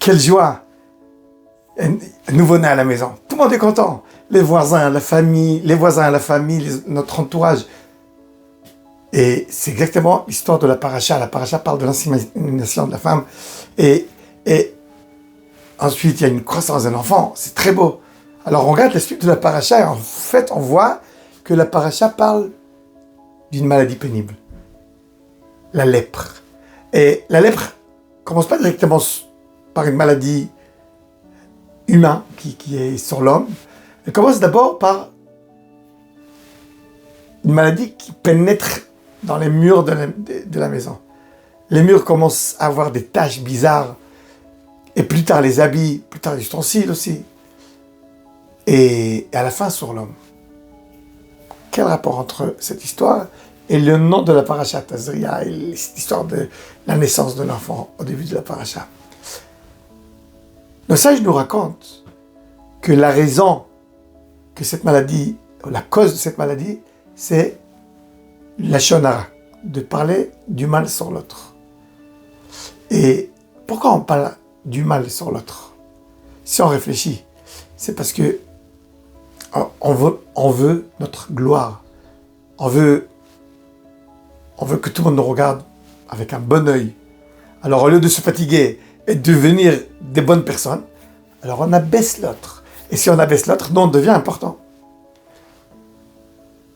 quelle joie! Un nouveau-né à la maison. Tout le monde est content. Les voisins, la famille, notre entourage. Et c'est exactement l'histoire de la paracha. La paracha parle de l'insémination de la femme. Et ensuite, il y a une croissance d'un enfant. C'est très beau. Alors, on regarde la suite de la paracha et en fait, on voit que la paracha parle d'une maladie pénible. La lèpre. Et la lèpre commence pas directement par une maladie humaine qui est sur l'homme. Elle commence d'abord par une maladie qui pénètre dans les murs de la maison. Les murs commencent à avoir des taches bizarres. Et plus tard, les habits, plus tard, les ustensiles aussi. Et à la fin, sur l'homme. Quel rapport entre cette histoire et le nom de la paracha Tazria et l'histoire de la naissance de l'enfant au début de la paracha? Le sage nous raconte que la raison que cette maladie, la cause de cette maladie, c'est la shonara, de parler du mal sur l'autre. Et pourquoi on parle du mal sur l'autre? Si on réfléchit, c'est parce que on veut notre gloire. On veut que tout le monde nous regarde avec un bon œil. Alors au lieu de se fatiguer et de devenir des bonnes personnes, alors on abaisse l'autre. Et si on abaisse l'autre, nous on devient important.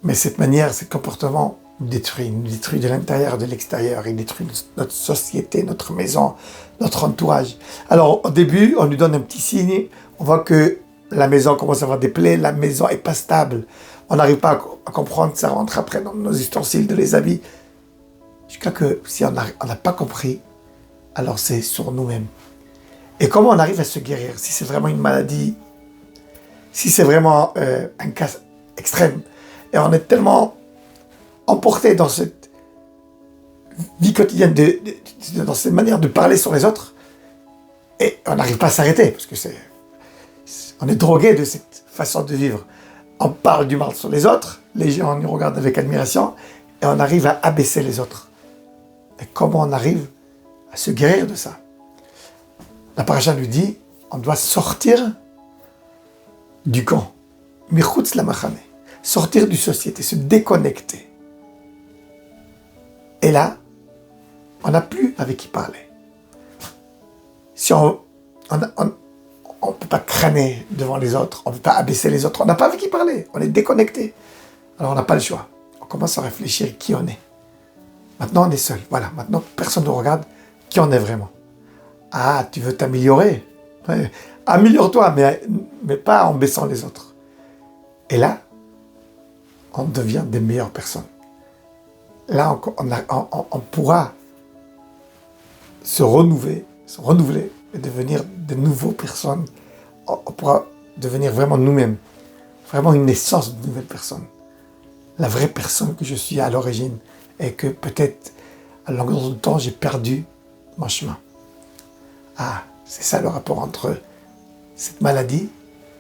Mais cette manière, ce comportement nous détruit de l'intérieur et de l'extérieur. Il détruit notre société, notre maison, notre entourage. Alors au début, on lui donne un petit signe, on voit que la maison commence à avoir des plaies, la maison n'est pas stable. On n'arrive pas à comprendre, ça rentre après dans nos ustensiles, de les habits. Jusqu'à que si on n'a pas compris, alors c'est sur nous-mêmes. Et comment on arrive à se guérir? Si c'est vraiment une maladie, si c'est vraiment un cas extrême, et on est tellement emporté dans cette vie quotidienne, dans cette manière de parler sur les autres, et on n'arrive pas à s'arrêter, parce que on est drogué de cette façon de vivre. On parle du mal sur les autres, les gens nous regardent avec admiration, et on arrive à abaisser les autres. Et comment on arrive à se guérir de ça? La paracha nous dit, on doit sortir du camp, michutz la machane, sortir du société, se déconnecter. Et là, on n'a plus avec qui parler. Si on ne peut pas crâner devant les autres, on ne peut pas abaisser les autres, on n'a pas avec qui parler, on est déconnecté. Alors on n'a pas le choix. On commence à réfléchir qui on est. Maintenant on est seul, voilà, maintenant personne ne nous regarde qui on est vraiment. Ah, tu veux t'améliorer? Ouais. Améliore-toi, mais pas en baissant les autres. Et là, on devient des meilleures personnes. Là, on pourra se renouveler et devenir de nouvelles personnes. On pourra devenir vraiment nous-mêmes, vraiment une naissance de nouvelles personnes. La vraie personne que je suis à l'origine et que peut-être à longueur de temps j'ai perdu mon chemin. Ah, c'est ça le rapport entre cette maladie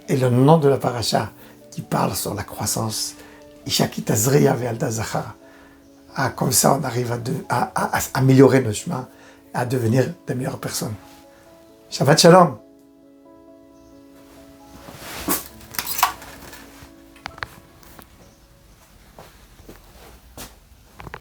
et le nom de la paracha qui parle sur la croissance. Ishaki Tazria ve'alda zachar. Ah, comme ça on arrive à améliorer nos chemins, à devenir de meilleures personnes. Shabbat Shalom.